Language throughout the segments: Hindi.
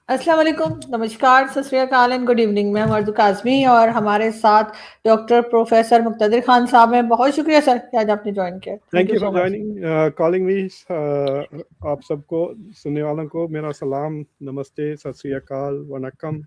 अस्सलाम वालेकुम, नमस्कार, सत श्री अकाल एंड गुड इवनिंग। मैं हूं अर्ज़ू काज़मी और हमारे साथ डॉक्टर प्रोफेसर मुक़्तदिर खान साहब हैं। बहुत शुक्रिया सर कि आज आपने ज्वाइन किया। Thank thank you you for so much. Joining calling me. आप सबको सुनने वालों को मेरा सलाम, नमस्ते, सत श्री अकाल, वनक्कम।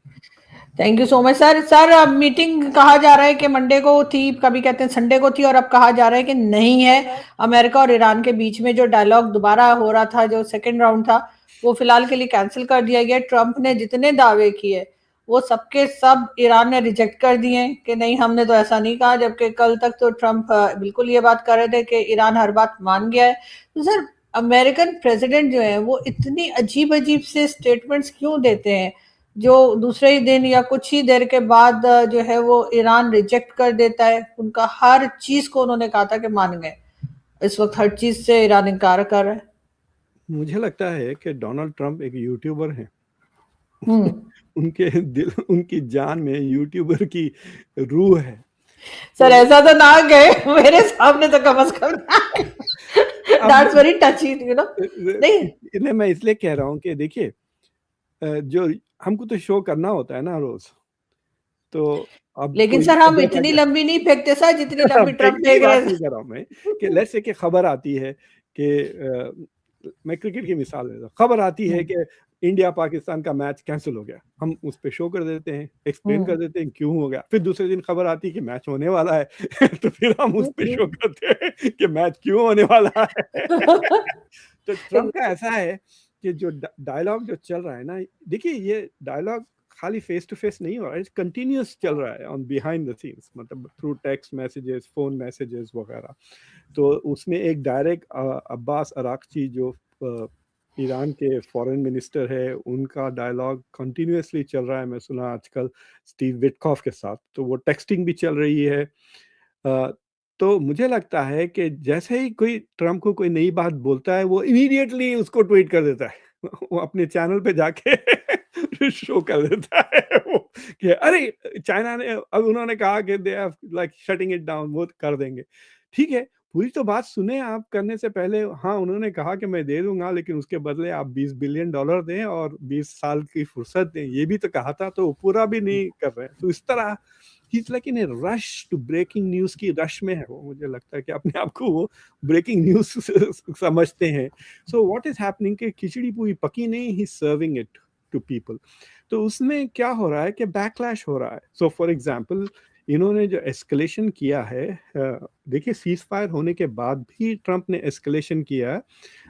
Thank you so much sir. Sir अब मीटिंग कहा जा रहा है कि मंडे को थी, कभी कहते हैं संडे को थी, और अब कहा जा रहा है कि नहीं है। अमेरिका और ईरान के बीच में जो डायलॉग दोबारा हो रहा था, जो सेकेंड राउंड था, वो फिलहाल के लिए कैंसिल कर दिया गया। ट्रंप ने जितने दावे किए वो सबके सब ईरान ने रिजेक्ट कर दिए कि नहीं, हमने तो ऐसा नहीं कहा। जबकि कल तक तो ट्रंप बिल्कुल ये बात कर रहे थे कि ईरान हर बात मान गया है। तो सर, अमेरिकन प्रेसिडेंट जो है वो इतनी अजीब अजीब से स्टेटमेंट्स क्यों देते हैं, जो दूसरे ही दिन या कुछ ही देर के बाद जो है वो ईरान रिजेक्ट कर देता है। उनका हर चीज को उन्होंने कहा था कि मान गए, इस वक्त हर चीज से ईरान इनकार कर रहा है। मुझे लगता है कि डोनाल्ड ट्रंप एक यूट्यूबर हैं। हम्म। उनके दिल, उनकी जान में यूट्यूबर की रूह है। सर तो ऐसा तो ना गए मेरे सामने तो कम से कम। अब दैट्स वेरी टची, नहीं। इन्हें मैं इसलिए कह रहा हूँ कि देखिए, जो हमको तो शो करना होता है ना रोज। तो अब लेकिन कोई सर हम जैसा इतनी कि लंबी नहीं फेंकते सर जितनी लंबी ट्रंप फेंकने की फेंक रहे बात हैं। नहीं कर रहा हूं मैं, कि लेट्स से कि खबर आती है कि मैं क्रिकेट की मिसाल देता हूं। खबर आती है हम्म। कि इंडिया पाकिस्तान का मैच कैंसिल हो गया, हम उस पे शो कर देते हैं, एक्सप्लेन कर हम्म। देते हैं क्यों हो गया। फिर दूसरे दिन खबर आती है कि मैच होने वाला है तो फिर हम उस पे शो करते हैं कि मैच क्यों होने वाला है तो ट्रम्प का ऐसा है कि जो डायलॉग जो चल रहा है ना, देखिए ये डायलॉग खाली फेस टू फेस नहीं हो रहा है, कंटिन्यूस चल रहा है ऑन बिहाइंड द सीन्स, मतलब through text messages, phone messages वगैरह। तो उसमें एक डायरेक्ट अब्बास अराक्ची जो ईरान के फॉरेन मिनिस्टर है, उनका डायलॉग कंटिन्यूसली चल रहा है। मैं सुना आजकल स्टीव विटकॉफ के साथ, तो वो टेक्सटिंग भी चल रही है। तो मुझे लगता है कि जैसे ही कोई ट्रम्प को कोई नई बात बोलता है, वो इमीडिएटली उसको ट्वीट कर देता है वो अपने चैनल पे जाके शो कर देता है वो, कि अरे चाइना ने, अब उन्होंने कहा कि they are like shutting it down, वो कर देंगे। ठीक है, पूरी तो बात सुने आप करने से पहले। हाँ, उन्होंने कहा कि मैं दे दूंगा, लेकिन उसके बदले आप 20 बिलियन डॉलर दें और 20 साल की फुर्सत दें, ये भी तो कहा था। तो वो पूरा भी नहीं कर रहे हैं। तो इस तरह ही is like in a rush to breaking news की रश में है वो। मुझे लगता है कि अपने आप को वो ब्रेकिंग न्यूज समझते हैं। सो व्हाट इज हैपनिंग कि खिचड़ी पूरी पकी नहीं, ही सर्विंग इट टू पीपल। तो उसमें क्या हो रहा है कि बैकलैश हो रहा है। सो फॉर एग्जांपल, इन्होंने जो एस्केलेशन किया है, देखिए सीज फायर होने के बाद भी ट्रंप ने एस्केलेशन किया है,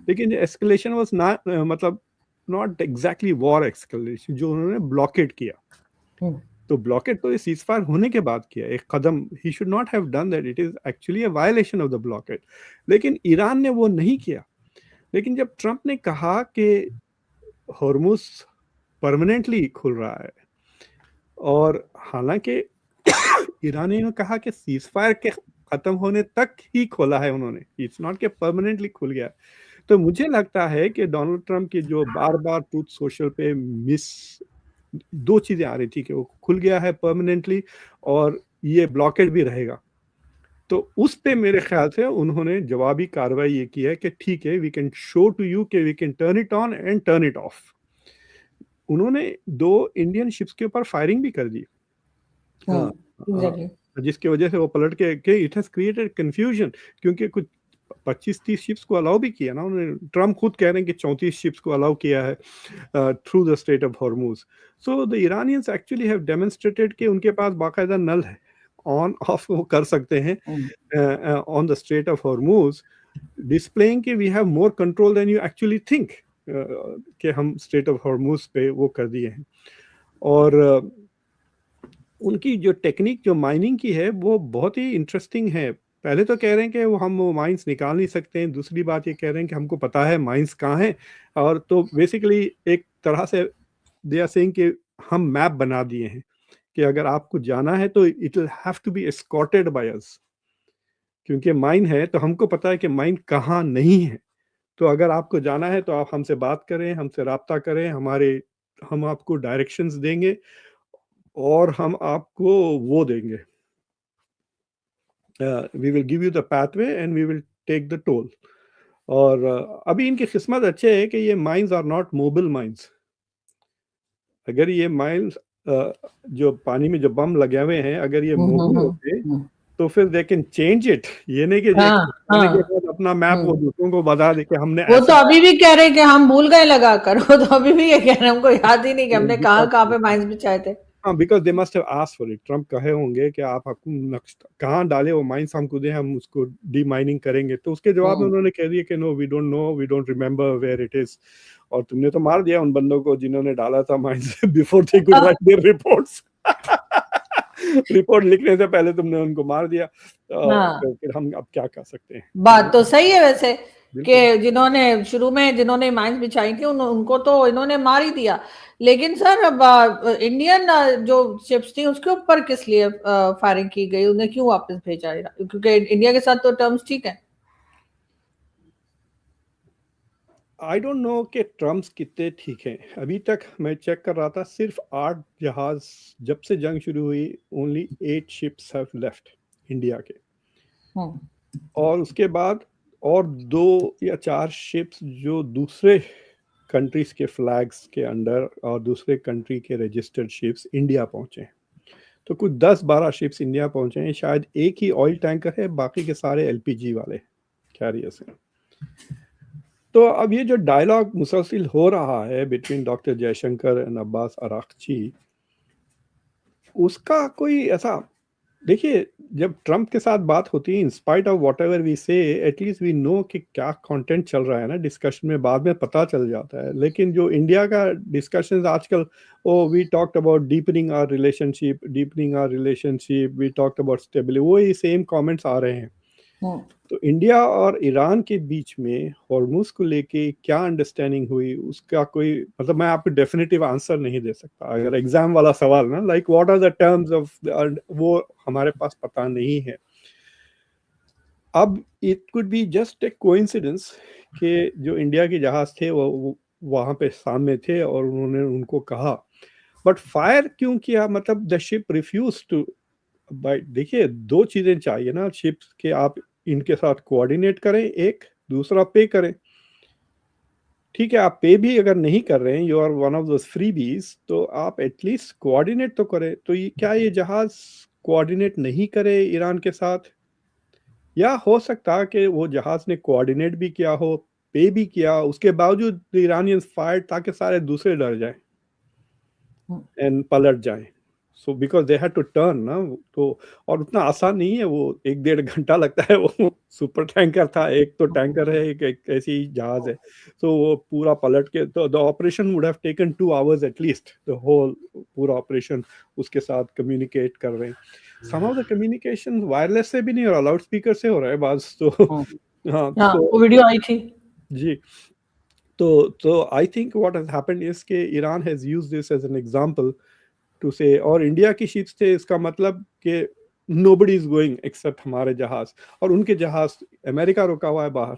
लेकिन एस्केलेशन वाज नॉट, मतलब नॉट एग्जैक्टली वॉर एस्केलेशन, जो उन्होंने ब्लॉकेट किया। तो ब्लॉकेट तो सीज फायर होने के बाद किया एक कदम। He should not have done that, it is actually a violation of the blockade. लेकिन ईरान ने वो नहीं किया। लेकिन जब ट्रंप ने कहा कि हॉर्मुज परमानेंटली खुल रहा है, और हालांकि ईरानियों ने कहा कि सीज फायर के खत्म होने तक ही खोला है उन्होंने, इट्स नॉट के परमानेंटली खुल गया। तो मुझे लगता है कि डोनाल्ड ट्रंप की जो बार बार ट्रूथ सोशल पे मिस दो चीजें आ रही थी, कि वो खुल गया है परमानेंटली और ये ब्लॉकेट भी रहेगा। तो उस पे मेरे ख्याल से उन्होंने जवाबी कार्रवाई ये की है कि ठीक है, we can show to you कि we can turn it on and turn it off. उन्होंने दो इंडियन शिप्स के ऊपर फायरिंग भी कर दी, हाँ, एग्जैक्टली। जिसकी वजह से वो पलट के इट हैज क्रिएटेड कंफ्यूजन। क्योंकि कुछ 25-30 शिप्स को अलाउ भी किया ना उन्होंने। ट्रम्प खुद कह रहे हैं कि 34 शिप्स को अलाउ किया है through the strait of Hormuz. So the Iranians actually have demonstrated कि उनके पास बाकायदा नल है, ऑन ऑफ वो कर सकते हैं on the strait of Hormuz, displaying कि we have more control than you actually think, कि हम स्ट्रेट ऑफ हॉर्मूज पे वो कर दिए हैं। और उनकी जो टेक्निक जो माइनिंग की है वो बहुत ही इंटरेस्टिंग है। पहले तो कह रहे हैं कि वो हम वो माइंस निकाल नहीं सकते हैं, दूसरी बात ये कह रहे हैं कि हमको पता है माइंस कहाँ हैं। और तो बेसिकली एक तरह से दे आर सेइंग कि हम मैप बना दिए हैं, कि अगर आपको जाना है तो it will have to be escorted by us, क्योंकि माइन है तो हमको पता है कि माइन कहाँ नहीं है। तो अगर आपको जाना है तो आप हमसे बात करें, हमसे राब्ता करें, हम आपको डायरेक्शंस देंगे, और हम आपको वो देंगे, we will give you the pathway and we will take the toll. और अभी इनकी किस्मत अच्छे है कि ये mines are not mobile mines. अगर ये माइल्स जो पानी में जो बम लगे हुए हैं, अगर ये मोबिल होते तो फिर दे कैन चेंज इट। ये नहीं कि करने के बाद अपना मैप वो दूसरों को बता दे कि हमने वो तो अभी भी कह रहे हैं कि हम भूल गए लगा कर। वो तो अभी भी ये कह रहे हैं हमको याद ही नहीं कि हमने कहाँ पे माइंस बिछाए थे। हाँ, because they must have asked for it. Trump कहे होंगे कि आप कहाँ डाले वो माइंस हमको दें, हम उसको डी माइनिंग करेंगे। तो उसके जवाब में उन्होंने कह दिया कि no, we don't know, we don't remember where it is. और तुमने तो मार दिया उन बंदों को जिन्होंने डाला था mines before they could write their reports. Report लिखने से पहले तुमने उनको मार दिया। तो फिर हम अब क्या कर सकते हैं। बात तो सही है वैसे कि जिन्होंने शुरू में जिन्होंने माइंस बिछाई थी उनको तो इन्होंने मार ही दिया। लेकिन सर अब इंडियन जो शिप्स थी उसके ऊपर किस लिए फायरिंग की गई, उन्हें क्यों वापस भेजा? क्योंकि इंडिया के साथ तो टर्म्स ठीक है। आई डोंट नो कि टर्म्स कितने ठीक हैं। अभी तक मैं चेक कर रहा था, सिर्फ 8 जहाज, जब से जंग शुरू हुई only 8 ships have left India के। और उसके बाद और 2 या 4 शिप्स जो दूसरे कंट्रीज के फ्लैग्स के अंडर और दूसरे कंट्री के रजिस्टर्ड शिप्स इंडिया पहुंचे। तो कुछ 10-12 शिप्स इंडिया पहुंचे हैं। शायद एक ही ऑयल टैंकर है, बाकी के सारे एलपीजी वाले कैरियर्स हैं। तो अब ये जो डायलॉग मुसलसिल हो रहा है between doctor Jaishankar and Abbas Araghchi, उसका कोई ऐसा, देखिए जब ट्रम्प के साथ बात होती है, in spite of whatever we say, at least we know कि क्या कंटेंट चल रहा है ना डिस्कशन में, बाद में पता चल जाता है। लेकिन जो इंडिया का डिस्कशन आजकल, oh we talked about deepening our relationship, we talked about stability, वो ही सेम कमेंट्स आ रहे हैं। तो इंडिया और ईरान के बीच में हॉर्मुज को लेके क्या अंडरस्टैंडिंग हुई, उसका कोई मतलब मैं आपको डेफिनेटिव आंसर नहीं दे सकता। अगर एग्जाम वाला सवाल ना, like what are the terms of, वो हमारे पास पता नहीं है। अब it could be just a coincidence कि जो इंडिया के जहाज थे वो वहां पे सामने थे और उन्होंने उनको कहा, बट फायर क्यों किया? मतलब द शिप रिफ्यूज टू। भाई देखिए, 2 चीजें चाहिए ना शिप्स के, आप इनके साथ कोऑर्डिनेट करें, एक दूसरा पे करें। ठीक है, आप पे भी अगर नहीं कर रहे हैं, you are one of those freebies, तो आप एटलीस्ट कोऑर्डिनेट तो करें। तो ये क्या ये जहाज कोऑर्डिनेट नहीं करे ईरान के साथ? या हो सकता है कि वो जहाज ने कोऑर्डिनेट भी किया हो, पे भी किया, उसके बावजूद ईरानियंस फायर ताकि सारे दूसरे डर जाएं एंड पलट जाएं। So because they had to turn ना। तो और उतना आसान नहीं है, वो 1-1.5 घंटा लगता है। वो सुपर टैंकर था, एक तो टैंकर है, एक ऐसी जहाज है। तो वो पूरा पलट के, तो the operation would have taken 2 hours at least, the whole पूरा ऑपरेशन उसके साथ कम्युनिकेट कर रहे हैं। Some of the communication wireless से भी नहीं हो रहा, लाउड स्पीकर से हो रहा है बात। तो हाँ, तो वीडियो आई थी जी। तो I think what has happened is कि Iran has used this as an example to say, और इंडिया की शिप्स थे, इसका मतलब कि नोबडी इज गोइंग एक्सेप्ट हमारे जहाज, और उनके जहाज अमेरिका रुका हुआ है बाहर।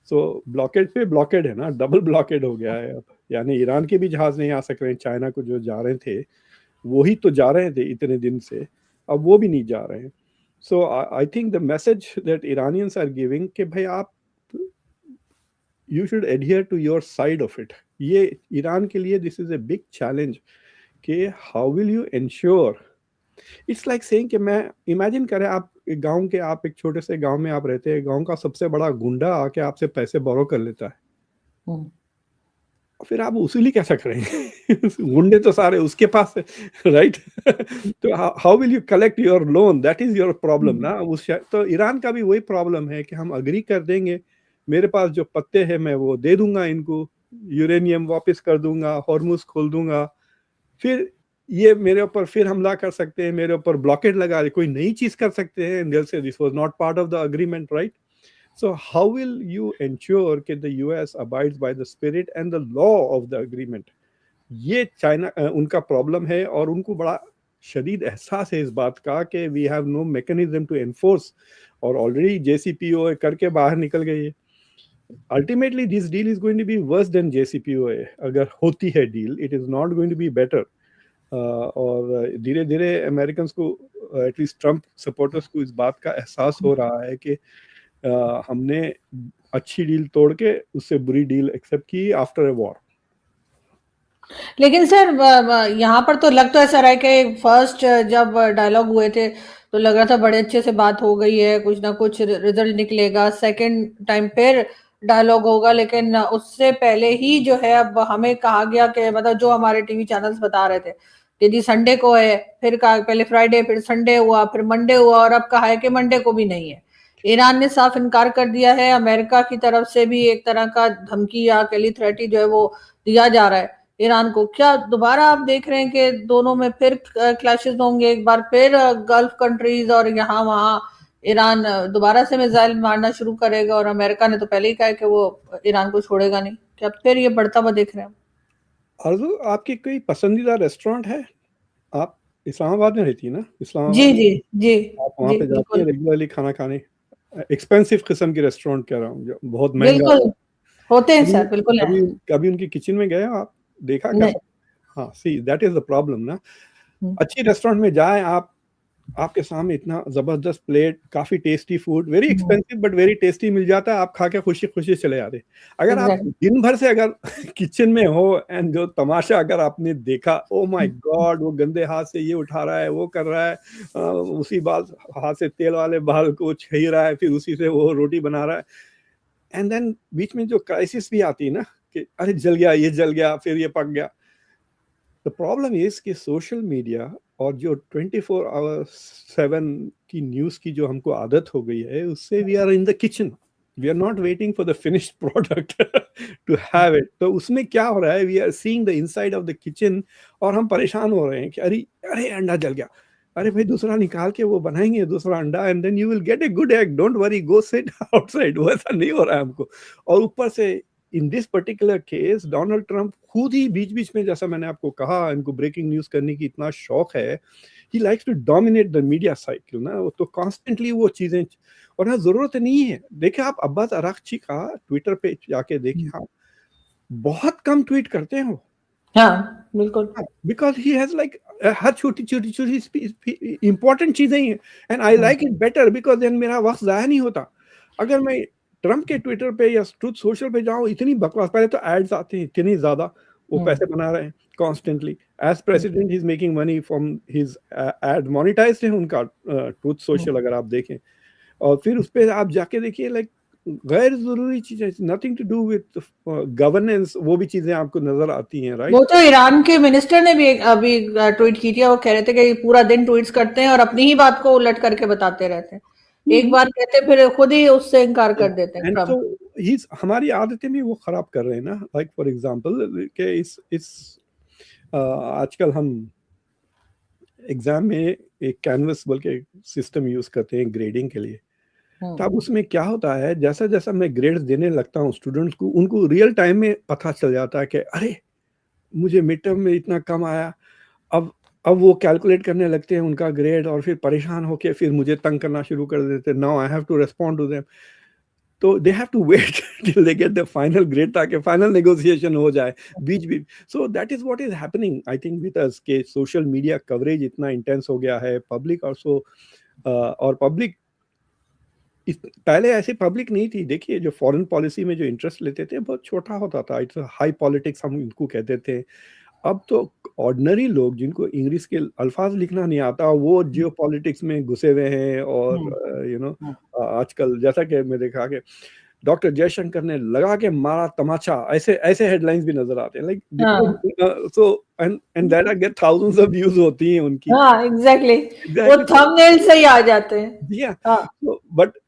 सो ब्लॉकेड पे ब्लॉकेड है ना, डबल ब्लॉकेड हो गया है अब। यानी ईरान के भी जहाज नहीं आ सक रहे हैं, चाइना को जो जा रहे थे वही तो जा रहे थे इतने दिन से, अब वो भी नहीं जा रहे हैं। So I think the message that Iranians are giving कि भाई आप, you should adhere to your side of it. ये ईरान के लिए this is a big challenge कि how will you ensure. It's like saying कि मैं इमेजिन करें, आप एक गांव के, आप एक छोटे से गांव में आप रहते हैं, गांव का सबसे बड़ा गुंडा आके आपसे पैसे बोरो कर लेता है, फिर आप उसूली कैसा करेंगे? गुंडे तो सारे उसके पास है, राइट? तो how will you collect your loan? That is your problem ना। तो ईरान का भी वही प्रॉब्लम है कि हम अग्री कर देंगे, मेरे पास जो पत्ते हैं मैं वो दे दूंगा इनको, यूरेनियम वापस कर दूंगा, हॉर्मुज खोल दूंगा, फिर ये मेरे ऊपर फिर हमला कर सकते हैं, मेरे ऊपर ब्लॉकेड लगा दे, कोई नई चीज कर सकते हैं। This was not part of the agreement, right? So how will you ensure that the US abides by the spirit and the law of the agreement? ये चाइना उनका प्रॉब्लम है, और उनको बड़ा शदीद एहसास है इस बात का कि we have no mechanism to enforce, और ऑलरेडी JCPOA करके बाहर निकल गई है। Ultimately this deal is going to be worse than JCPOA। अगर होती है deal, it is not going to be better. और धीरे धीरे अमेरिकन को, एटलीस्ट ट्रम्प सपोर्टर्स को, इस बात का एहसास हो रहा है कि हमने अच्छी डील तोड़ के उससे बुरी डील एक्सेप्ट की आफ्टर ए वॉर। लेकिन सर यहाँ पर तो लग तो ऐसा रहा है कि फर्स्ट जब डायलॉग हुए थे तो लग रहा था बड़े अच्छे से बात हो गई है, कुछ ना कुछ रिजल्ट निकलेगा, सेकंड टाइम फिर डायलॉग होगा, लेकिन उससे पहले ही जो है अब हमें कहा गया कि मतलब जो हमारे टीवी चैनल्स बता रहे थे कि जी संडे को है, फिर कहा पहले फ्राइडे, फिर संडे हुआ, फिर मंडे हुआ, और अब कहा है कि मंडे को भी नहीं है। ईरान ने साफ इनकार कर दिया है, अमेरिका की तरफ से भी एक तरह का धमकी या कह ली थ्रेटी जो है वो दिया जा रहा है ईरान को। क्या दोबारा आप देख रहे हैं कि दोनों में फिर क्लैशेस होंगे, एक बार फिर गल्फ कंट्रीज और यहाँ वहाँ ईरान दोबारा से मिसाइल मारना शुरू करेगा, और अमेरिका ने तो पहले ही कहा है कि वो ईरान को छोड़ेगा नहीं। क्या फिर ये बढ़ता हुआ देख रहे हैं? आरज़ू, आपकी कोई पसंदीदा रेस्टोरेंट है? आप इस्लामाबाद में रहती है ना? जी इस्लामाबाद में जी जी आप वहाँ जी पे जाती हैं बिल्कुल रेगुलरली खाना खाने? एक्सपेंसिव किस्म की रेस्टोरेंट कह रहा हूँ, जो बहुत महंगा बिल्कुल हो। होते हैं कभी सर, बिल्कुल है। कभी कभी उनकी किचन में गए हो आप? देखा नहीं। कैसा? हाँ, see that is the problem ना। हम्म, अच्छी रेस्टोरेंट में जाएँ आप, आपके सामने इतना ज़बरदस्त प्लेट, काफ़ी tasty food, very hmm, expensive but very tasty मिल जाता है, आप खा के खुशी-खुशी चले आते हैं। अगर आप एग्जैक्टली। दिन भर से अगर किचन में हो एंड जो तमाशा अगर आपने देखा, ओह माय गॉड! वो गंदे हाथ से ये उठा रहा है, वो कर रहा है, उसी बाल हाथ से तेल वाले बाल को छही रहा है, फिर उसी से वो रोटी बना रहा है। एंड देन बीच में जो क्राइसिस भी आती है ना कि अरे जल गया, ये जल गया, फिर ये पक गया। द प्रॉब्लम इज कि सोशल मीडिया और जो 24 आवर 7 की न्यूज़ की जो हमको आदत हो गई है, उससे we are in the kitchen, we are not waiting for the finished product to have it. तो उसमें क्या हो रहा है, we are seeing the inside of the kitchen और हम परेशान हो रहे हैं कि अरे अरे अंडा जल गया, अरे भाई दूसरा निकाल के वो बनाएंगे दूसरा अंडा and then you will get a good egg, don't worry, go sit outside. वैसा नहीं हो रहा है हमको। और ऊपर से in this particular case Donald Trump खुद ही बीच बीच में, जैसा मैंने आपको कहा, इनको ब्रेकिंग न्यूज करने की इतना शौक है, he likes to dominate the media cycle ना, वो तो कॉन्स्टेंटली वो चीजें। और ना जरूरत नहीं है, देखिए आप अब्बास अरागची का ट्विटर पे जाके देखिए आप, बहुत कम ट्वीट करते हैं वो। हाँ बिल्कुल। बिकॉज ही हैज लाइक हर छोटी छोटी छोटी इंपॉर्टेंट चीजें ही, and I hmm, like it better because then मेरा वक्त जाया नहीं होता। अगर मैं ट्रम्प के ट्विटर पे या ट्रूथ सोशल पे जाऊं, इतनी बकवास, पहले तो एड्स आते हैं इतनी ज्यादा, वो हम्म, पैसे बना रहे हैं constantly, as president he is making money from his ad, monetise है उनका ट्रूथ हम्म। सोशल, अगर आप देखें। और फिर उस पे आप जाके देखिए, लाइक गैर जरूरी चीजें, nothing to do with governance, वो भी चीजें आपको नजर आती हैं, वो राइट? तो ईरान के मिनिस्टर ने भी अभी ट्वीट की थी, वो कह रहे थे कि पूरा दिन ट्वीट्स करते हैं और अपनी ही बात को उलट करके बताते रहते हैं। एक बार कहते हैं फिर खुद ही उससे इनकार कर देते हैं एंड तो ट्रम्प। हमारी आदतें भी वो खराब कर रहे हैं ना, लाइक फॉर एग्जांपल के इस आजकल हम एग्जाम में एक कैनवस बोल के सिस्टम यूज करते हैं ग्रेडिंग के लिए। तो हम्म, अब उसमें क्या होता है, जैसा जैसा मैं ग्रेड्स देने लगता हूँ स्टूडेंट्स को, उनको रियल टाइम में पता चल जाता है कि अरे मुझे मिड टर्म में इतना कम आया। अब अब वो कैलकुलेट करने लगते हैं उनका ग्रेड, और फिर परेशान होके फिर मुझे तंग करना शुरू कर देते हैं। Now I have to respond to them. तो they have to wait till they get the final grade, ताकि फाइनल नेगोशिएशन हो जाए बीच बीच। So that is what is happening I think with us, के सोशल मीडिया कवरेज इतना इंटेंस हो गया है, पब्लिक ऑल्सो। और पब्लिक पहले ऐसे पब्लिक नहीं थी। देखिए जो फॉरेन पॉलिसी में जो इंटरेस्ट लेते थे बहुत छोटा होता था, इट्स हाई पॉलिटिक्स हम इनको कहते थे। अब तो ऑर्डिनरी लोग जिनको इंग्लिश के अल्फाज लिखना नहीं आता, वो जियो पॉलिटिक्स में घुसे हुए हैं। और हम्म, यू नो, आजकल जैसा कि मैं देखा कि डॉक्टर जयशंकर ने लगा के मारा तमाचा, ऐसे ऐसे हेडलाइंस भी नजर आते हैं, लाइक हाँ different. So and that get thousands of views होती हैं उनकी। हाँ एग्जैक्टली। वो एग्जैक्टली। थंबनेल से ही आ जाते हैं। Yeah. हाँ। So, but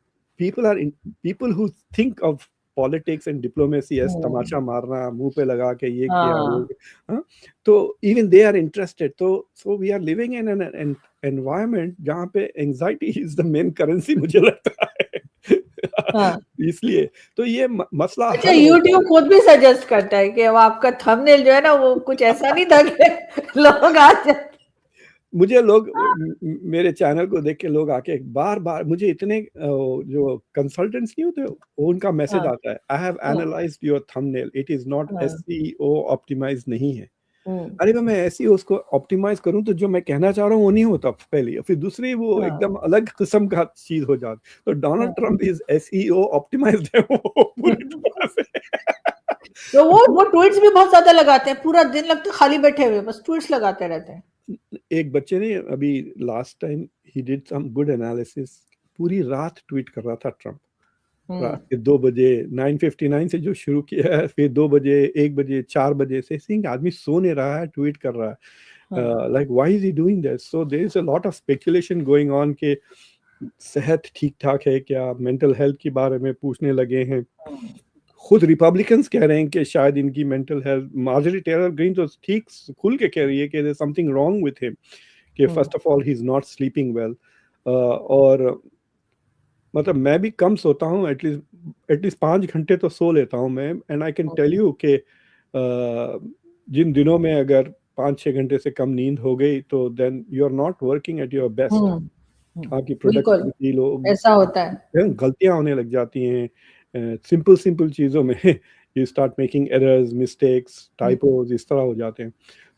people are in, people who think of politics and diplomacy as हम्म, तमाशा मारना, मुंह पे लगा के ये किया वो हाँ किया, हाँ? तो even they are interested। तो so we are living in an environment जहाँ पे anxiety is the main currency मुझे लगता है। हाँ। इसलिए तो ये मसला अच्छा, हल होगा। यूट्यूब खुद भी सजेस्ट करता है कि अब आपका थंबनेल जो है ना वो कुछ ऐसा नहीं था कि लोग आ जाए। मुझे लोग मेरे चैनल को देख के लोग आके बार बार मुझे इतने जो कंसल्टेंट्स नहीं होते, उनका मैसेज हाँ आता है, आई हैव हाँ analysed your thumbnail, it is not हाँ। एसईओ ऑप्टिमाइज नहीं है। हम्म, अरे मैं एसईओ उसको ऑप्टिमाइज करूं तो जो मैं कहना चाह रहा हूँ वो नहीं होता पहले, फिर दूसरी वो हाँ एकदम अलग किस्म का चीज हो जाती। तो डोनाल्ड हाँ। ट्रंप इज एसईओ ऑप्टिमाइज्ड है वो पूरी तरह से। तो वो ट्वीट्स भी बहुत ज्यादा लगाते हैं, पूरा दिन लगता है खाली बैठे हुए बस ट्वीट्स लगाते रहते हैं। एक बच्चे ने अभी लास्ट टाइम ही डिड सम गुड एनालिसिस, पूरी रात ट्वीट कर रहा था ट्रम्प, रात के 2 बजे 9:59 से जो शुरू किया है, फिर 2 बजे 1 बजे 4 बजे से सिंह आदमी सो नहीं रहा है, ट्वीट कर रहा है। Like why is he doing that? So there is a lot of speculation going on के सेहत ठीक ठाक है क्या, मेंटल हेल्थ के बारे में पूछने लगे हैं। खुद रिपब्लिकन्स कह रहे हैं कि शायद इनकी mental health, Marjorie Taylor Greene तो ठीक खुल के कह रही है कि there something wrong with him, कि first of all he is not sleeping well. और मतलब मैं भी कम सोता हूँ, एटलीस्ट 5 घंटे तो सो लेता हूँ मैं, and I can tell you कि जिन दिनों में अगर 5-6 घंटे से कम नींद हो गई तो then you are not working at your best. आपकी प्रोडक्टिविटी लोग ऐसा होता है, गलतियां होने लग जाती हैं सिंपल चीजों में। You start making errors, mistakes, typos, इस तरह हो जाते हैं।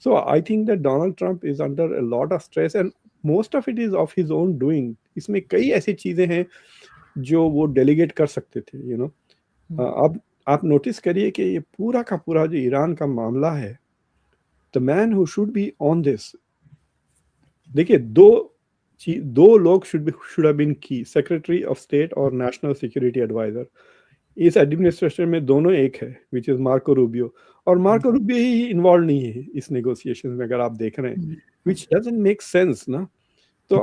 So I think that Donald Trump is under a lot of stress and most of it is of his own doing. इसमें कई ऐसी चीजें हैं जो वो डेलीगेट कर सकते थे, यू नो। अब आप नोटिस करिए कि ये पूरा का पूरा जो ईरान का मामला है, the man who should be on this, देखिए दो लोग शुड हैव बीन की, सेक्रेटरी ऑफ स्टेट और नेशनल सिक्योरिटी एडवाइजर। इस एडमिनिस्ट्रेशन में दोनों एक है, विच इज मार्को रूबियो, और मार्को रूबियो ही इन्वॉल्व नहीं है इस नेगोशिएशन में, अगर आप देख रहे हैं, विच डजंट मेक सेंस ना। तो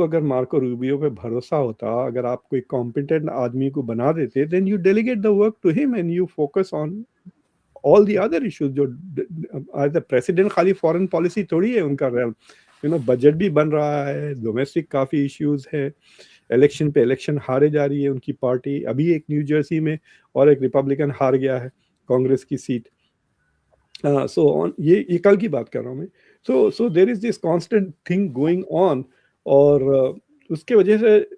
अगर मार्को रूबियो पे भरोसा होता, अगर आप कोई कॉम्पिटेंट आदमी को बना देते, then you delegate the work to him and you focus on all the other issues. जो एज प्रेसिडेंट खाली फॉरेन पॉलिसी थोड़ी है उनका रेल, यू नो, बजट भी बन रहा है, डोमेस्टिक काफी इश्यूज है, इलेक्शन पे इलेक्शन हारे जा रही है उनकी पार्टी। अभी एक न्यू जर्सी में और एक रिपब्लिकन हार गया है कांग्रेस की सीट। सो ऑन, ये कल की बात कर रहा हूँ मैं। So there is this constant thing going on, और उसके वजह से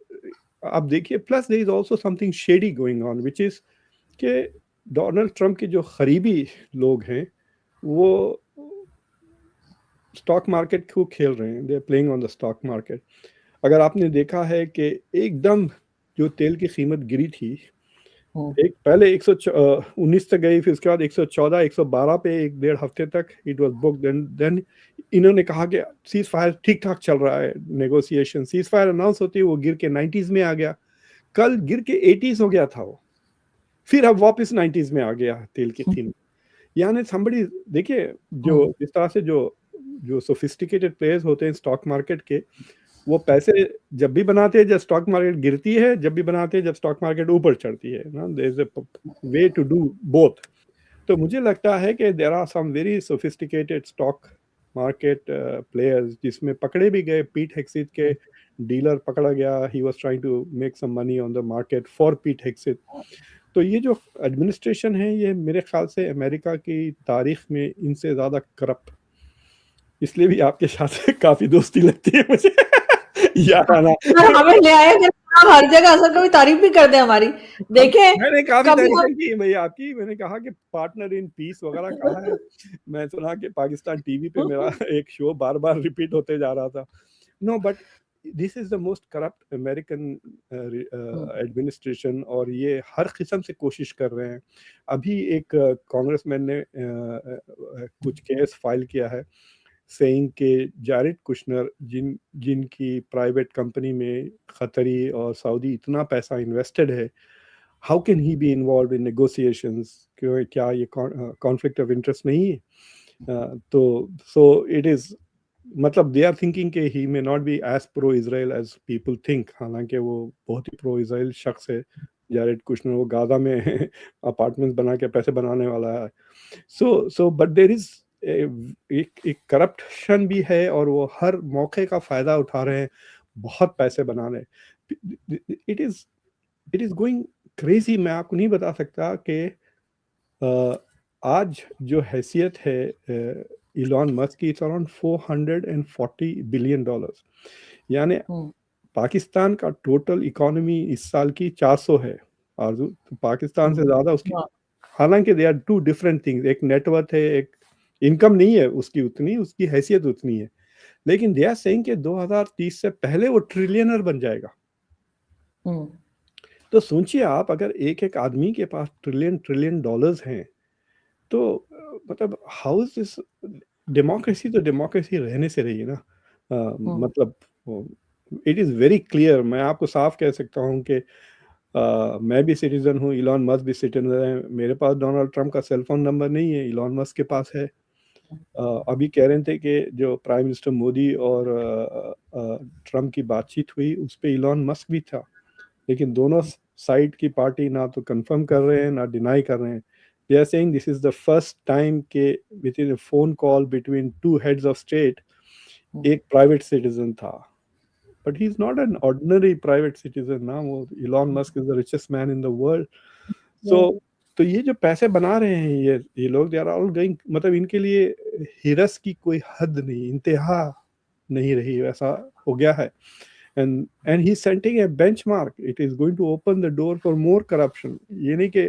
आप देखिए, plus there is also something shady going on, which is कि डोनाल्ड ट्रंप के जो करीबी लोग हैं वो स्टॉक मार्केट को खेल रहे हैं, they are playing on the stock market. अगर आपने देखा है कि एकदम जो तेल की कीमत गिरी थी, एक पहले 119 तक गई, फिर उसके बाद 114 112 पे एक डेढ़ हफ्ते तक इट वाज बुक, देन इन्होंने कहा कि सीज फायर ठीक ठाक चल रहा है, नेगोशिएशन, सीज फायर अनाउंस होती है वो गिर के 90s में आ गया, कल गिर के 80s हो गया था वो, फिर अब वापस 90s में आ गया तेल की कीमत। यानी somebody, देखिए जो जिस तरह से जो सोफिस्टिकेटेड प्लेयर्स होते हैं स्टॉक मार्केट के, वो पैसे जब भी बनाते हैं जब स्टॉक मार्केट गिरती है, जब भी बनाते हैं जब स्टॉक मार्केट ऊपर चढ़ती है ना, there is a way to do both. तो मुझे लगता है कि there are some very sophisticated stock market players जिसमें पकड़े भी गए। पीट हेक्सिथ के डीलर पकड़ा गया, he was trying to make some money on the market for Pete Hegseth. तो ये जो एडमिनिस्ट्रेशन है, ये मेरे ख्याल से अमेरिका की तारीख में इनसे ज़्यादा करप्ट, इसलिए भी आपके साथ काफ़ी दोस्ती लगती है मुझे। यार आना हमें ले आए हर जगह, असल कभी तारीफ भी कर दे हमारी। देखे मैंने काफी तारीफ की भाई आपकी, मैंने कहा कि पार्टनर इन पीस वगैरह कहा है। मैं सुना कि पाकिस्तान टीवी पे मेरा एक शो बार बार रिपीट होते जा रहा था। No, but this is the most corrupt American administration, और ये हर किस्म से कोशिश कर रहे हैं। अभी एक कांग्रेसमैन ने कुछ केस फाइल किया है, सेइंग के जारेड कुशनर जिनकी प्राइवेट कंपनी में खतरी और सऊदी इतना पैसा इन्वेस्टेड है, how can he be involve in negotiations? क्यों, क्या ये कॉन्फ्लिक्ट ऑफ इंटरेस्ट नहीं है? तो सो इट इज, मतलब दे आर थिंकिंग के he may not be as pro Israel as people think, हालांकि वो बहुत ही प्रो इजराइल शख्स है जारेड कुशनर। वो गाजा में अपार्टमेंट्स बना के पैसे बनाने वाला है। सो बट देयर इज एक करप्शन भी है, और वो हर मौके का फायदा उठा रहे हैं, बहुत पैसे बना रहे। It is going crazy. मैं आपको नहीं बता सकता कि आज जो हैसियत है इलॉन मस्क की, इट्स अराउंड $440 बिलियन, यानी पाकिस्तान का टोटल इकोनॉमी इस साल की 400 है आरजू, तो पाकिस्तान से ज्यादा उसकी। हालांकि they are two different things, एक नेटवर्थ है, एक इनकम नहीं है उसकी उतनी, उसकी हैसियत उतनी है, लेकिन दे आर सेइंग कि 2030 से पहले वो ट्रिलियनर बन जाएगा। तो सोचिए आप, अगर एक एक आदमी के पास ट्रिलियन डॉलर्स हैं, तो मतलब हाउ इज दिस डेमोक्रेसी? तो डेमोक्रेसी रहने से रही है ना। मतलब इट इज़ वेरी क्लियर, मैं आपको साफ कह सकता हूँ कि मैं भी सिटीजन हूँ, इलॉन मस्क भी सिटीजन है। मेरे पास डोनाल्ड ट्रंप का सेल फोन नंबर नहीं है, इलॉन मस्क के पास है। अभी कह रहे थे कि जो प्राइम मिनिस्टर मोदी और ट्रंप की बातचीत हुई उस पे इलॉन मस्क भी था, लेकिन दोनों साइड की पार्टी ना तो कंफर्म कर रहे हैं ना डिनाई कर रहे हैं। They are saying this is the first time के within a phone call between two heads of state एक प्राइवेट सिटीजन था। But he is not an ordinary private citizen ना, वो Elon Musk is the richest man in the world. So तो ये जो पैसे बना रहे हैं ये लोग, दे आर ऑल गोइंग, मतलब इनके लिए हिरस की कोई हद नहीं, इंतहा नहीं रही, वैसा हो गया है। and he's setting a benchmark. It is going to open the door for more corruption. ये नहीं कि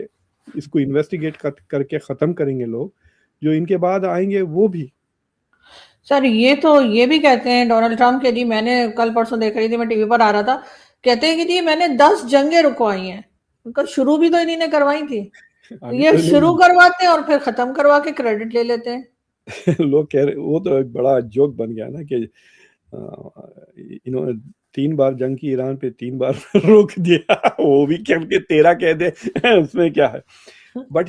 इसको इन्वेस्टिगेट करके खत्म करेंगे लोग, जो इनके बाद आएंगे वो भी। सर ये भी कहते हैं डोनाल्ड ट्रंप के जी, मैंने कल परसों देख रही थी, मैं टीवी पर आ रहा था, कहते हैं कि जी मैंने 10 जंगें रुकवाई हैं। उनका शुरू भी तो इन्हीं ने करवाई थी, तो अभी ये तो शुरू नहीं। करवाते हैं और फिर खत्म करवा के क्रेडिट ले लेते हैं। लोग कह रहे, वो तो एक बड़ा जोक बन गया ना कि इन्होंने 3 बार जंग की ईरान पे, 3 बार रोक दिया, वो भी कह के 13 कह दे, उसमें क्या है। बट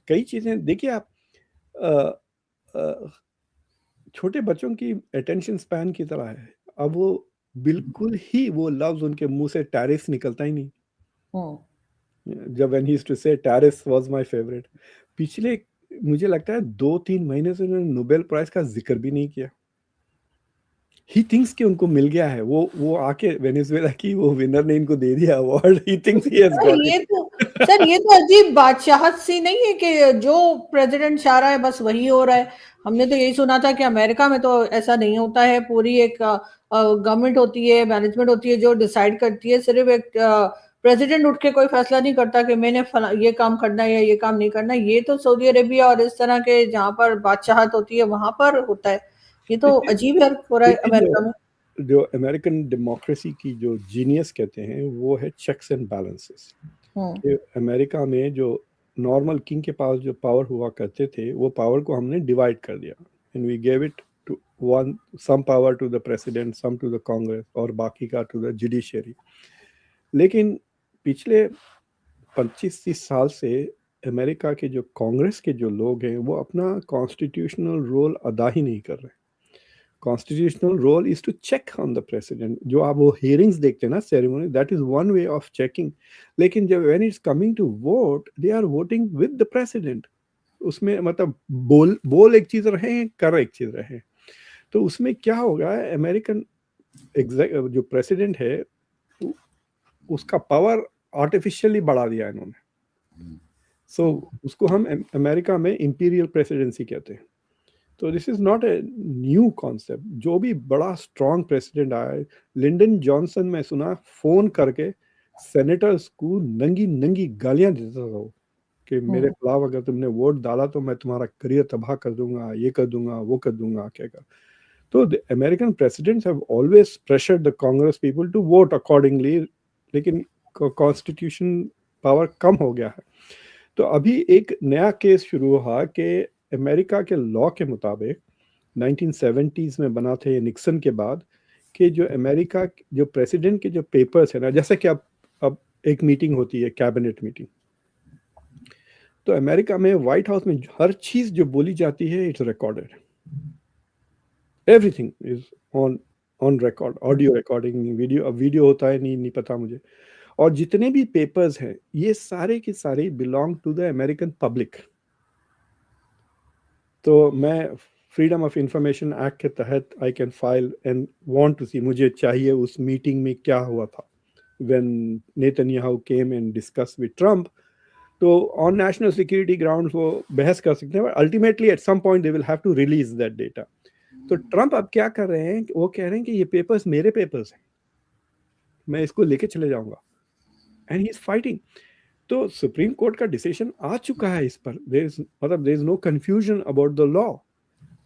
कई चीजें देखिए आप, छोटे बच्चों की अटेंशन स्पैन की तरह है। अब वो बिल्कुल ही वो लफ्ज उनके मुंह से टैरिफ निकलता ही नहीं। जब व्हेन ही यूज्ड टू से टैरिफ वाज माय फेवरेट, पिछले मुझे लगता है 2-3 महीने से उन्होंने नोबेल प्राइज का जिक्र भी नहीं किया। ही थिंक्स कि उनको मिल गया है, वो आके वेनेजुएला की वो विनर ने इनको दे दिया award, he thinks he has got ये इट। तो सर ये तो अजीब बादशाहत सी नहीं है कि जो प्रेसिडेंट चाह रहा है बस वही हो रहा है। हमने तो यही सुना था कि अमेरिका में तो ऐसा नहीं होता है, पूरी एक गवर्नमेंट होती है, मैनेजमेंट होती है जो डिसाइड करती है, सिर्फ एक प्रेसिडेंट उठ के कोई फैसला नहीं करता कि मैंने ये काम करना है या ये काम नहीं करना। ये तो सऊदी अरेबिया और इस तरह के जहाँ पर बादशाहत होती है वहां पर होता है। ये तो देखिए अजीब है हो रहा है देखिए अमेरिका में। जो अमेरिकन डेमोक्रेसी की जो जीनियस कहते हैं वो है चेक्स एंड बैलेंसेस। हम्म। कि अमेरिका में जो नॉर्मल किंग के पास जो पावर हुआ करते थे, वो पावर को हमने डिवाइड कर दिया, and we gave it to one, some power to the president, some to the Congress, और बाकी का टू द जुडिशरी। लेकिन पिछले 25-30 साल से अमेरिका के जो कांग्रेस के जो लोग हैं वो अपना कॉन्स्टिट्यूशनल रोल अदा ही नहीं कर रहे। Constitutional role is to check on the president. जो आप वो हियरिंग्स देखते हैं ना, ceremony, that is one way of checking. लेकिन जब when it's coming to vote, they are voting with the president. उसमें मतलब बोल एक चीज रहे, कर एक चीज रहे। तो उसमें क्या होगा, अमेरिकन जो प्रेसिडेंट है उसका पावर आर्टिफिशियली बढ़ा दिया इन्होंने। सो उसको हम अमेरिका में इंपीरियल प्रेसिडेंसी कहते हैं। तो this is not a new concept. जो भी बड़ा स्ट्रॉन्ग प्रेसिडेंट आया है, लिंडन जॉनसन, मैं सुना फोन करके सेनेटर्स को नंगी नंगी गालियां देता था वो, कि मेरे खिलाफ अगर तुमने वोट डाला तो मैं तुम्हारा करियर तबाह कर दूंगा, ये कर दूंगा, वो कर दूंगा, क्या कर। तो the American presidents have always pressured the Congress people to vote accordingly, लेकिन कॉन्स्टिट्यूशन पावर कम हो गया है। तो अभी एक नया केस शुरू हुआ कि अमेरिका के लॉ के मुताबिक 1970s में बना था ये निक्सन के बाद, कि जो अमेरिका जो प्रेसिडेंट के जो पेपर्स है ना, जैसे कि अब एक मीटिंग होती है, कैबिनेट मीटिंग, तो अमेरिका में व्हाइट हाउस में हर चीज जो बोली जाती है it's recorded. Everything is on on record, audio recording, video होता है नहीं पता मुझे। और जितने भी पेपर्स हैं ये सारे के सारे belong to the American public. तो मैं फ्रीडम ऑफ इंफॉर्मेशन एक्ट के तहत I can file and want to see, मुझे चाहिए उस मीटिंग में क्या हुआ था when Netanyahu came and discuss with Trump. तो ऑन नेशनल सिक्योरिटी ग्राउंड्स वो बहस कर सकते हैं, but ultimately at some point they will have to release that data. तो ट्रम्प अब क्या कर रहे हैं, वो कह रहे हैं कि ये पेपर्स मेरे पेपर्स हैं, मैं इसको लेके चले जाऊंगा, एंड ही इज फाइटिंग। तो सुप्रीम कोर्ट का डिसीजन आ चुका है इस पर, there is no confusion about the law.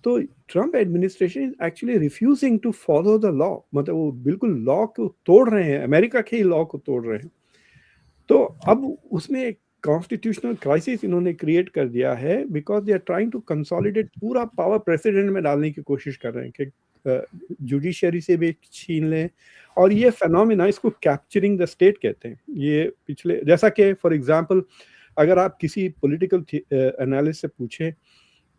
तो Trump administration is actually refusing to follow the law, मतलब वो बिल्कुल लॉ को तोड़ रहे हैं, अमेरिका के ही लॉ को तोड़ रहे हैं। तो अब उसमें कॉन्स्टिट्यूशनल क्राइसिस इन्होंने क्रिएट कर दिया है because they are trying to consolidate पूरा पावर प्रेसिडेंट में डालने की कोशिश कर रहे हैं कि जुडिशरी से भी छीन लें। और ये फेनोमेना, इसको कैप्चरिंग द स्टेट कहते हैं। ये पिछले, जैसा कि फॉर एग्जांपल अगर आप किसी पॉलिटिकल एनालिस्ट से पूछें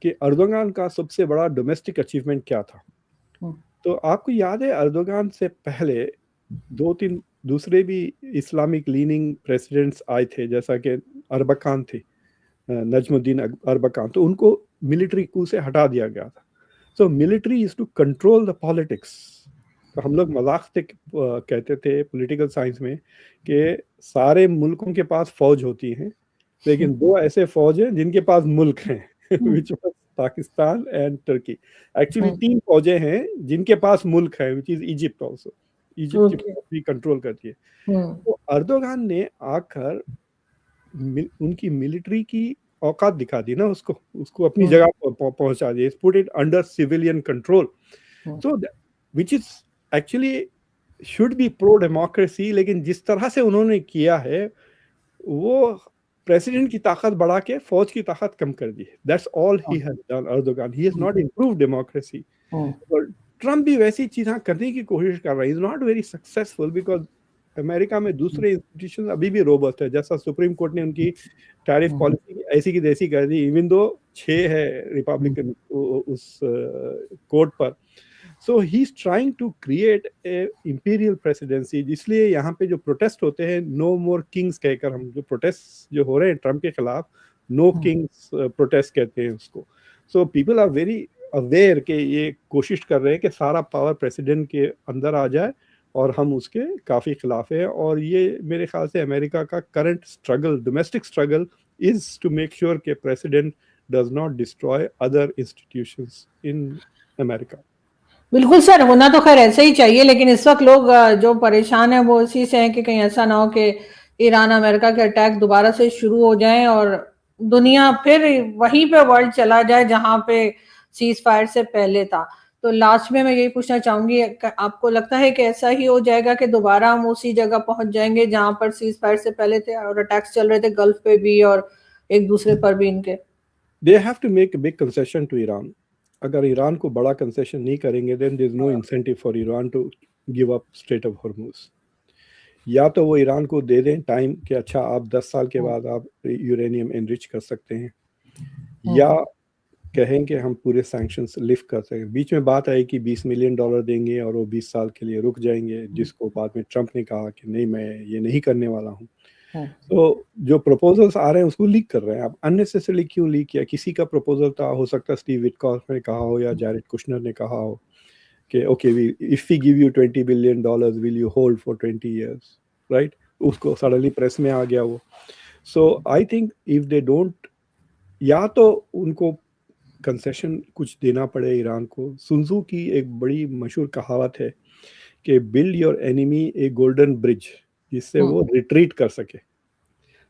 कि अर्दोगान का सबसे बड़ा डोमेस्टिक अचीवमेंट क्या था, तो आपको याद है अर्दोगान से पहले 2-3 दूसरे भी इस्लामिक लीनिंग प्रेसिडेंट्स आए थे, जैसा कि अरबकान थे, नजमुद्दीन अरबकान, तो उनको मिलिट्री कू से हटा दिया गया था। So military is to control the politics. तो हम लोग मजाक से कहते थे पॉलिटिकल साइंस में कि सारे मुल्कों के पास फौज होती हैं, लेकिन 2 ऐसे फौज हैं जिनके पास मुल्क हैं, which was Pakistan and Turkey. Actually 3 फौजें हैं जिनके पास मुल्क है, which is Egypt also. Egypt की भी कंट्रोल करती है। तो अर्दोगान ने आकर उनकी मिलिट्री की औकात दिखा दी ना, उसको अपनी जगह पहुंचा दिया, put it under civilian control. So which is actually should be pro democracy, लेकिन जिस तरह से उन्होंने किया है वो प्रेसिडेंट की ताकत बढ़ा के फौज की ताकत कम कर दी है। That's all he has done Erdogan. He has not improved democracy. और ट्रम्प भी वैसी चीजें करने की कोशिश कर रहा है। Is not very successful because America में दूसरे इंस्टीट्यूशन अभी भी रोबस्ट है। जैसा सुप्रीम कोर्ट ने उनकी टैरिफ पॉलिसी ऐसी की तैसी कर दी, इवन दो 6 है रिपब्लिकन उस कोर्ट पर। So he is trying to create a imperial presidency. इसलिए यहाँ पे जो प्रोटेस्ट होते हैं, नो मोर किंग्स कहकर, हम जो प्रोटेस्ट जो हो रहे हैं ट्रम्प के खिलाफ, नो किंग्स प्रोटेस्ट कहते हैं उसको। So people are very aware कि ये कोशिश कर रहे हैं कि सारा पावर प्रेसिडेंट के अंदर आ जाए और हम उसके काफ़ी खिलाफ हैं। और ये मेरे ख्याल से अमेरिका का current struggle, domestic struggle, is to make sure कि president does not destroy other institutions in America. बिल्कुल सर, होना तो खैर ऐसे ही चाहिए, लेकिन इस वक्त लोग जो परेशान हैं वो इसी से हैं कि कहीं ऐसा ना हो कि ईरान अमेरिका के अटैक दोबारा से शुरू हो जाएं और दुनिया फिर वहीं पे वर्ल्ड चला जाए जहां पे सीज फायर से पहले था। तो लास्ट में मैं यही पूछना चाहूंगी, आपको लगता है कि ऐसा ही हो जाएगा कि दोबारा हम उसी जगह पहुंच जाएंगे जहां पर सीज फायर से पहले थे और अटैक्स चल रहे थे गल्फ पे भी और एक दूसरे पर भी इनके? They have to make a big concession to Iran. अगर ईरान को बड़ा कंसेशन नहीं करेंगे then there is no incentive for Iran to give up Strait of Hormuz. या तो वो ईरान को दे दें टाइम कि अच्छा आप 10 साल के बाद आप यूरेनियम एनरिच कर सकते हैं, या कहें कि हम पूरे सैंक्शंस लिफ्ट कर सकते हैं। बीच में बात आई कि $20 मिलियन देंगे और वो 20 साल के लिए रुक जाएंगे, जिसको बाद में ट्रंप ने कहा कि नहीं, मैं ये नहीं करने वाला हूँ। तो जो प्रपोजल्स आ रहे हैं उसको लीक कर रहे हैं। आप अननेसेसरली क्यों लीक किया? किसी का प्रपोजल था, हो सकता है स्टीव विटकॉफ ने कहा हो या जैरेड कुशनर ने कहा हो कि okay, if we give you $20 billion will you hold for 20 years, right? उसको सडनली प्रेस में आ गया वो। So I think if they don't, या तो उनको कंसेशन कुछ देना पड़े ईरान को। सुनजू की एक बड़ी मशहूर कहावत है कि build your enemy A golden bridge, जिससे वो रिट्रीट कर सके।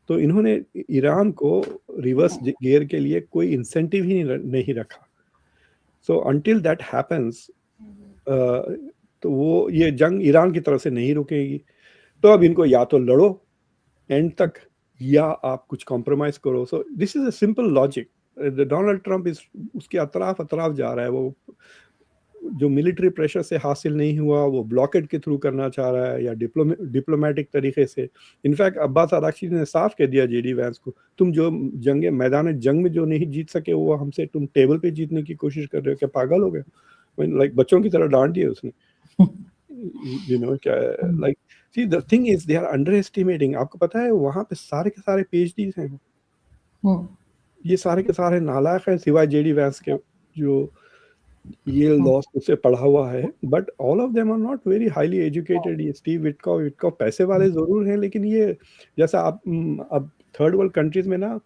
तो इन्होंने ईरान को रिवर्स गियर के लिए कोई इंसेंटिव ही नहीं रखा। सो अंटिल दैट हैपेंस तो वो ये जंग ईरान की तरफ से नहीं रुकेगी। तो अब इनको या तो लड़ो एंड तक या आप कुछ कॉम्प्रोमाइज करो। So this is a simple logic. Donald Trump इस उसके अतराफ जा रहा है। वो जो मिलिट्री प्रेशर से हासिल नहीं हुआ वो ब्लॉकेड के थ्रू करना चाह रहा है या डिप्लोमेटिक तरीके से। इनफैक्ट अब्बास अराक्ची ने साफ कह दिया जेडी वैंस को, तुम जो मैदान जंग में जो नहीं जीत सके वो हमसे तुम टेबल पे जीतने की कोशिश कर रहे हो, क्या पागल हो गए? लाइक बच्चों की तरह डांट दिया उसने। यू नो क्या, like see the thing is they are underestimating. आपको पता है वहां पे सारे के सारे पीएचडीज हैं। ये सारे के सारे नालायक हैं सिवाय जेडी वैंस के जो ये लॉ से पढ़ा हुआ है, but all of them are not very highly educated. ये स्टीव विटकॉफ पैसे वाले जरूर हैं, लेकिन ये जैसा आप अब थर्ड वर्ल्ड कंट्रीज में ना,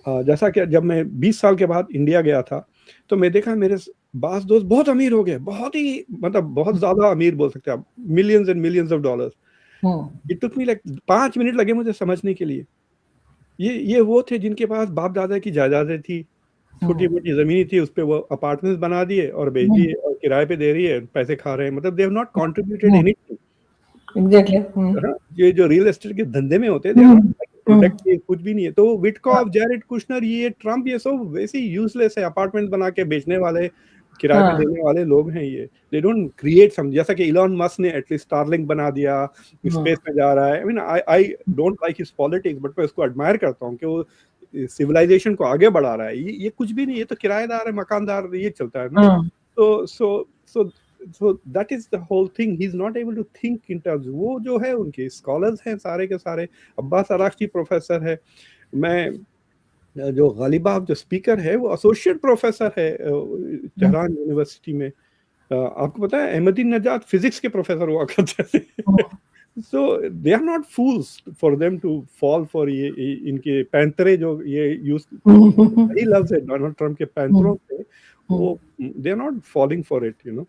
जैसा कि जब मैं 20 साल के बाद इंडिया गया था तो मैं देखा मेरे बास दोस्त बहुत अमीर हो गए, बहुत ही मतलब बहुत ज्यादा अमीर बोल सकते हैं आप, millions and millions of dollars. It took me like 5 minute लगे मुझे समझने के लिए। ये वो थे जिनके पास बाप दादा की जायदादें थी, छोटी मोटी जमीनी थी, उस पे वो अपार्टमेंट्स बना दिए और बेच दिए और किराए पे दे रही है, पैसे खा रहे हैं। मतलब they have not contributed anything. Exactly. ये जो रियल एस्टेट के धंधे में होते हैं, दे आर नॉट प्रोटेक्ट किए, कुछ भी नहीं है। तो विटकॉफ, जैरेड कुशनर, ये ट्रम्प, ये सब वैसे यूजलेस है, अपार्टमेंट बना के बेचने वाले, किराए पे देने वाले लोग हैं ये। दे डोंट क्रिएट सम, जैसा कि इलॉन मस्क ने एटलीस्ट स्टारलिंक बना दिया, स्पेस में जा रहा है। I mean I don't like his politics, but मैं उसको एडमायर करता हूँ कि वो सिविलाइजेशन को आगे बढ़ा रहा है। ये कुछ भी नहीं, ये तो किराएदार है, मकानदार, ये चलता है ना। so that is the whole thing. He's not able to think in terms, वो जो है उनके स्कॉलर्स हैं सारे के सारे। अब्बास अराक्ची प्रोफेसर है, मैं जो गालिबाफ जो स्पीकर है वो एसोसिएट प्रोफेसर है तेहरान यूनिवर्सिटी में। आपको पता है अहमदीन नजात फिजिक्स के प्रोफेसर हुआ करते थे। so they are not fools for them to fall for ये इनके पैंतरे जो ये यूज, सही लफ्ज है डोनाल्ड ट्रम्प के पैंतरों पे, वो they are not falling for it, you know।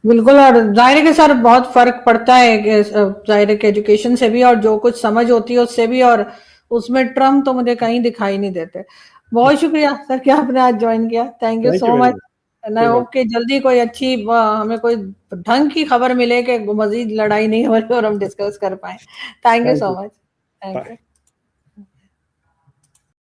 बिल्कुल, और जाहिर है कि सर बहुत फर्क पड़ता है जाहिर है कि एजुकेशन से भी और जो कुछ समझ होती है उससे भी, और उसमें ट्रम्प तो मुझे कहीं दिखाई नहीं देते। बहुत शुक्रिया सर कि आपने आज ज्वाइन किया, thank you so much. And I hope कि जल्दी कोई अच्छी हमें कोई ढंग की खबर मिले कि मजीद लड़ाई नहीं हो रही और हम डिस्कस कर पाए। Thank you so much, thank you.